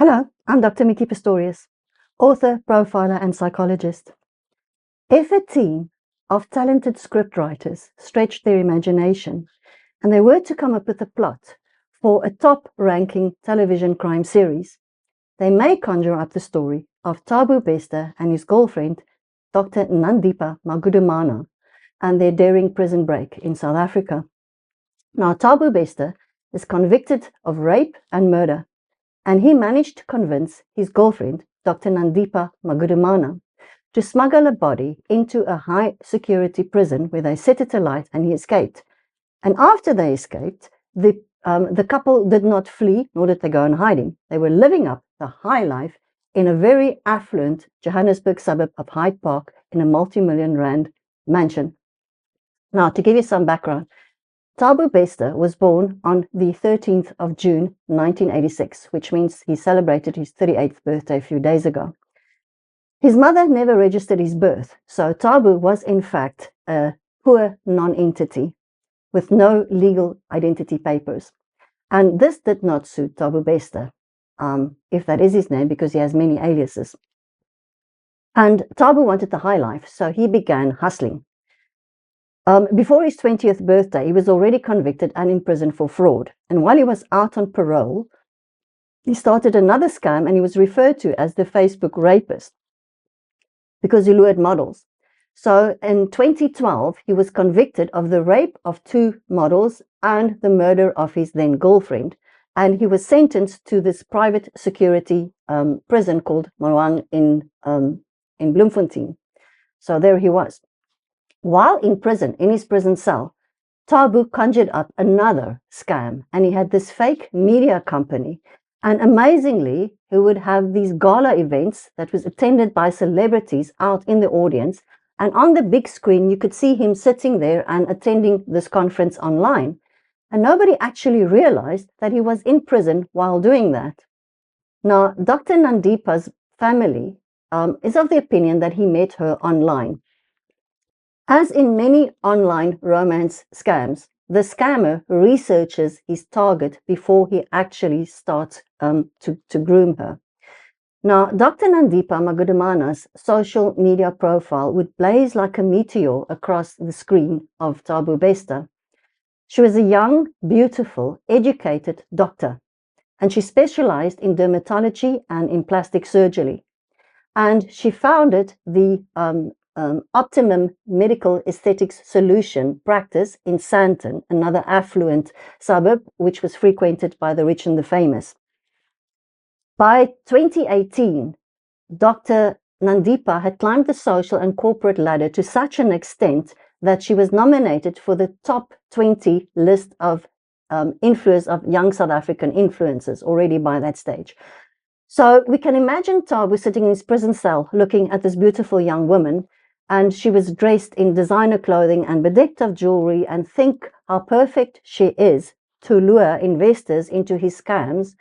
Hello, I'm Dr. Micki Pistorius, author, profiler, and psychologist. If a team of talented scriptwriters stretched their imagination and they were to come up with a plot for a top-ranking television crime series, they may conjure up the story of Thabo Bester and his girlfriend, Dr. Nandipa Magudumana, and their daring prison break in South Africa. Now, Thabo Bester is convicted of rape and murder, and he managed to convince his girlfriend, Dr. Nandipa Magudumana, to smuggle a body into a high-security prison where they set it alight and he escaped. And after they escaped, the couple did not flee, nor did they go in hiding. They were living up the high life in a very affluent Johannesburg suburb of Hyde Park in a multi-million rand mansion. Now, to give you some background, Thabo Bester was born on the 13th of June, 1986, which means he celebrated his 38th birthday a few days ago. His mother never registered his birth, so Thabo was in fact a poor non-entity with no legal identity papers. And this did not suit Thabo Bester, if that is his name, because he has many aliases. And Thabo wanted the high life, so he began hustling. Before his 20th birthday, he was already convicted and in prison for fraud. And while he was out on parole, he started another scam and he was referred to as the Facebook rapist because he lured models. So in 2012, he was convicted of the rape of 2 models and the murder of his then girlfriend. And he was sentenced to this private security prison called Moang in Bloemfontein. So there he was. While in prison, in his prison cell, Thabo conjured up another scam, and he had this fake media company. And amazingly, he would have these gala events that was attended by celebrities out in the audience. And on the big screen, you could see him sitting there and attending this conference online. And nobody actually realized that he was in prison while doing that. Now, Dr. Nandipa's family is of the opinion that he met her online. As in many online romance scams, the scammer researches his target before he actually starts to groom her. Now, Dr. Nandipa Magudumana's social media profile would blaze like a meteor across the screen of Thabo Bester. She was a young, beautiful, educated doctor, and she specialized in dermatology and in plastic surgery. And she founded the Optimum Medical Aesthetics Solution practice in Sandton, another affluent suburb which was frequented by the rich and the famous. By 2018, Dr. Nandipa had climbed the social and corporate ladder to such an extent that she was nominated for the top 20 list of influencers of young South African influencers already by that stage. So we can imagine Thabo sitting in his prison cell looking at this beautiful young woman, and she was dressed in designer clothing and bedecked of jewelry, and think how perfect she is to lure investors into his scams,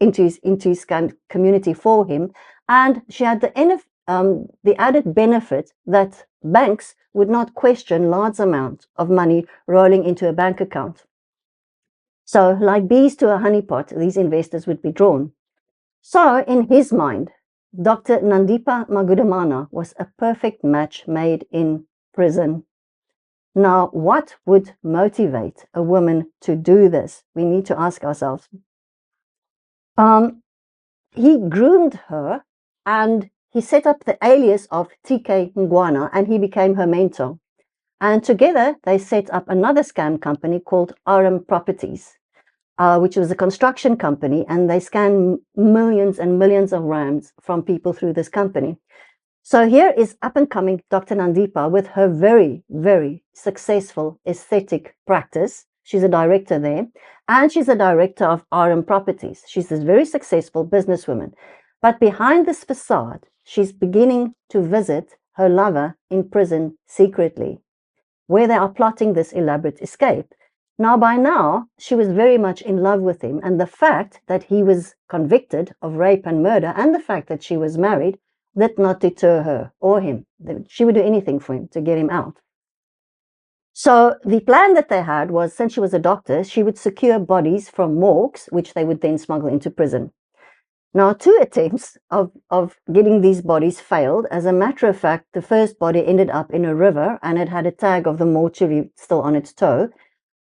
into his scam community for him. And she had the added benefit that banks would not question large amounts of money rolling into a bank account. So like bees to a honeypot, these investors would be drawn. So in his mind, Dr. Nandipa Magudumana was a perfect match made in prison. Now, what would motivate a woman to do this? We need to ask ourselves. He groomed her and he set up the alias of TK Ngwana, and he became her mentor. And together they set up another scam company called RM Properties, which was a construction company, and they scanned millions and millions of rands from people through this company. So here is up-and-coming Dr. Nandipa with her very, very successful aesthetic practice. She's a director there, and she's a director of RM Properties. She's this very successful businesswoman. But behind this facade, she's beginning to visit her lover in prison secretly, where they are plotting this elaborate escape. Now, by now, she was very much in love with him, and the fact that he was convicted of rape and murder, and the fact that she was married, did not deter her or him. She would do anything for him to get him out. So the plan that they had was, since she was a doctor, she would secure bodies from morgues, which they would then smuggle into prison. Now, 2 attempts of getting these bodies failed. As a matter of fact, the first body ended up in a river, and it had a tag of the mortuary still on its toe.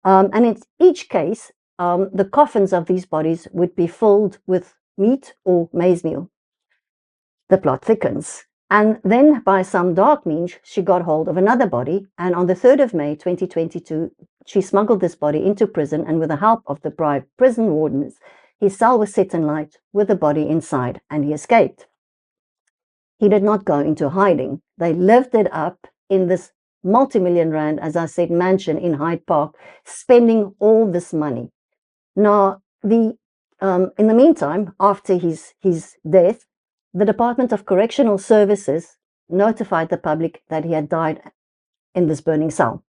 And in each case, the coffins of these bodies would be filled with meat or maize meal. The plot thickens. And then, by some dark means, she got hold of another body, and on the 3rd of May 2022, she smuggled this body into prison, and with the help of the bribed prison wardens, his cell was set in light with the body inside, and he escaped. He did not go into hiding. They lived it up in this multi-million rand, as I said, mansion in Hyde Park, spending all this money. Now, in the meantime, after his death, the Department of Correctional Services notified the public that he had died in this burning cell.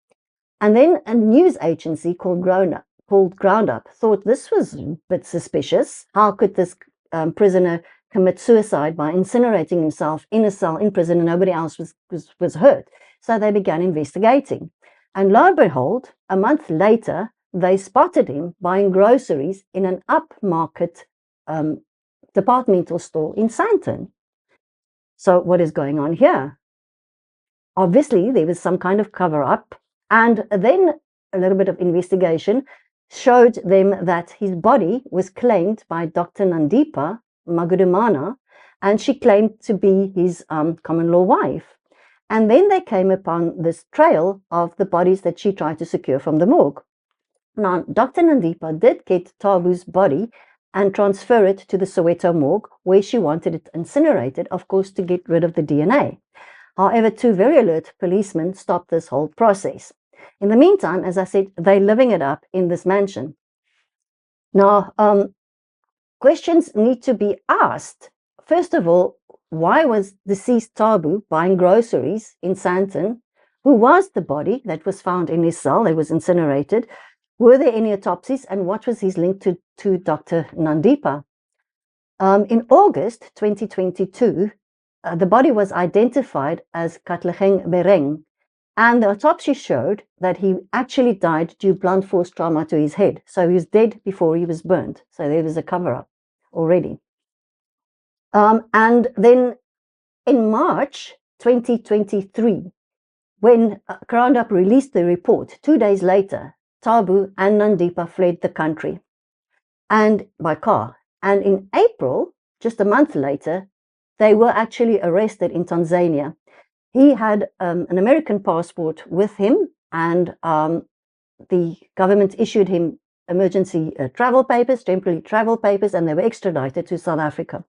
And then a news agency called Ground Up thought this was a bit suspicious. How could this prisoner commit suicide by incinerating himself in a cell in prison and nobody else was hurt? So they began investigating. And lo and behold, a month later, they spotted him buying groceries in an upmarket departmental store in Sandton. So what is going on here? Obviously, there was some kind of cover-up, and then a little bit of investigation showed them that his body was claimed by Dr. Nandipa Magudumana, and she claimed to be his common-law wife. And then they came upon this trail of the bodies that she tried to secure from the morgue. Now, Dr. Nandipa did get Thabo's body and transfer it to the Soweto morgue, where she wanted it incinerated, of course, to get rid of the DNA. However, 2 very alert policemen stopped this whole process. In the meantime, as I said, they're living it up in this mansion. Now, questions need to be asked. First of all, why was deceased Thabo buying groceries in Sandton? Who was the body that was found in his cell that was incinerated? Were there any autopsies, and what was his link to Dr. Nandipa? In August 2022, the body was identified as Katleheng Bereng, and the autopsy showed that he actually died due to blunt force trauma to his head. So he was dead before he was burned. So there was a cover-up already. And then in March 2023, when Ground Up released the report, 2 days later, Thabo and Nandipa fled the country, and by car. And in April, just a month later, they were actually arrested in Tanzania. He had an American passport with him, and the government issued him emergency travel papers, temporary travel papers, and they were extradited to South Africa.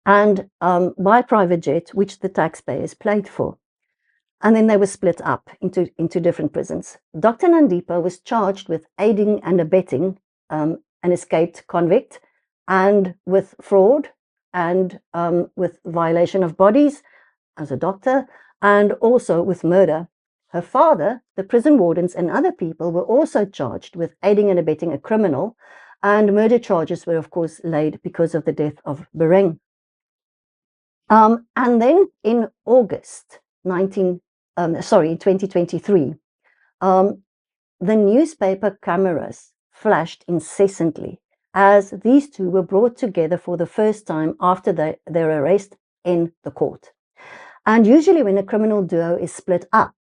And by private jet, which the taxpayers paid for. And then they were split up into different prisons. Dr. Nandipa was charged with aiding and abetting an escaped convict, and with fraud, and with violation of bodies as a doctor, and also with murder. Her father, the prison wardens, and other people were also charged with aiding and abetting a criminal, and murder charges were, of course, laid because of the death of Bereng. And then in August 2023, the newspaper cameras flashed incessantly as these 2 were brought together for the first time after their arrest in the court. And usually when a criminal duo is split up,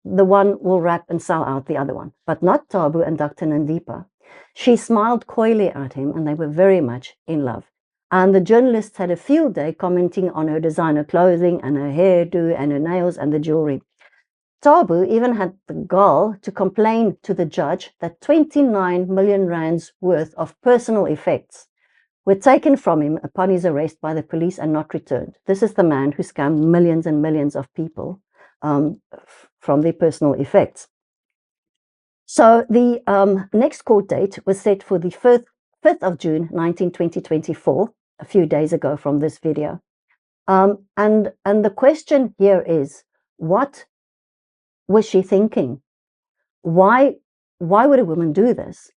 the one will rap and sell out the other one, but not Thabo and Dr. Nandipa. She smiled coyly at him, and they were very much in love. And the journalists had a field day commenting on her designer clothing and her hairdo and her nails and the jewelry. Thabo even had the gall to complain to the judge that 29 million rands worth of personal effects were taken from him upon his arrest by the police and not returned. This is the man who scammed millions and millions of people from their personal effects. So the next court date was set for the 5th of June 2024, a few days ago from this video. And the question here is, what was she thinking? Why would a woman do this?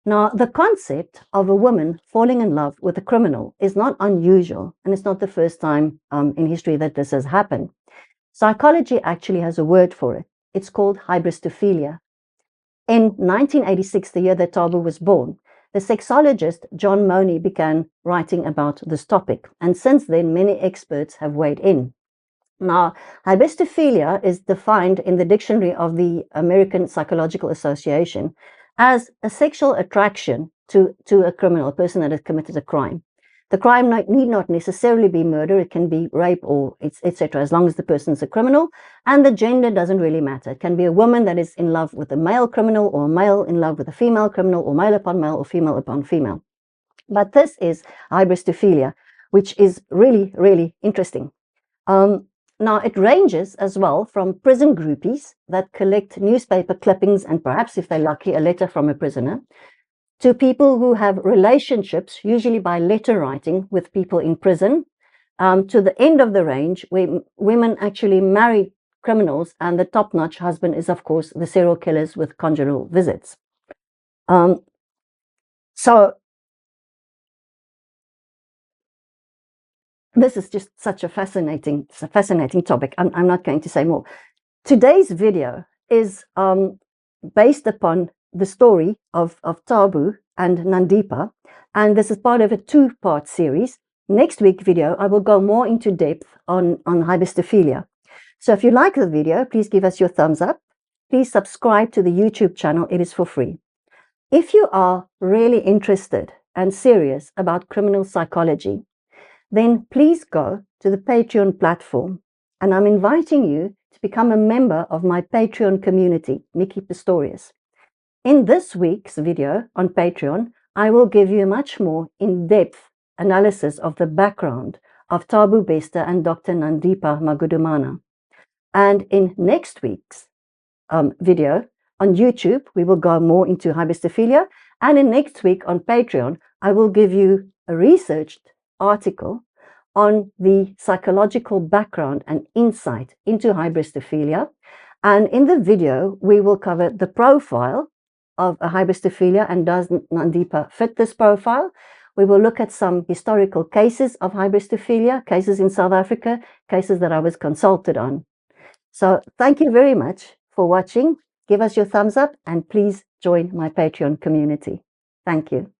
Now, the concept of a woman falling in love with a criminal is not unusual, and it's not the first time in history that this has happened. Psychology actually has a word for it. It's called Hybristophilia. In 1986, the year that Thabo was born, the sexologist John Money began writing about this topic, and since then many experts have weighed in. Now, hybristophilia is defined in the dictionary of the American Psychological Association as a sexual attraction to a criminal, a person that has committed a crime. The crime need not necessarily be murder. It can be rape or etc., as long as the person is a criminal, and the gender doesn't really matter. It can be a woman that is in love with a male criminal, or a male in love with a female criminal, or male upon male, or female upon female. But this is hybristophilia, which is really, really interesting. Now, it ranges as well from prison groupies that collect newspaper clippings and perhaps, if they're lucky, a letter from a prisoner, to people who have relationships, usually by letter writing, with people in prison, to the end of the range where women actually marry criminals, and the top-notch husband is, of course, the serial killers with conjugal visits. So this is just such a fascinating topic. I'm not going to say more. Today's video is based upon the story of Thabo and Nandipa, and this is part of a two-part series. Next week's video, I will go more into depth on hybristophilia. So if you like the video, please give us your thumbs up. Please subscribe to the YouTube channel. It is for free. If you are really interested and serious about criminal psychology, then please go to the Patreon platform, and I'm inviting you to become a member of my Patreon community, Micki Pistorius. In this week's video on Patreon, I will give you a much more in-depth analysis of the background of Thabo Bester and Dr. Nandipa Magudumana. And in next week's video on YouTube, we will go more into hybristophilia. And in next week on Patreon, I will give you a researched article on the psychological background and insight into hybristophilia. And in the video, we will cover the profile of a hybristophilia, and does Nandipa fit this profile? We will look at some historical cases of hybristophilia, cases in South Africa, cases that I was consulted on. So thank you very much for watching. Give us your thumbs up and please join my Patreon community. Thank you.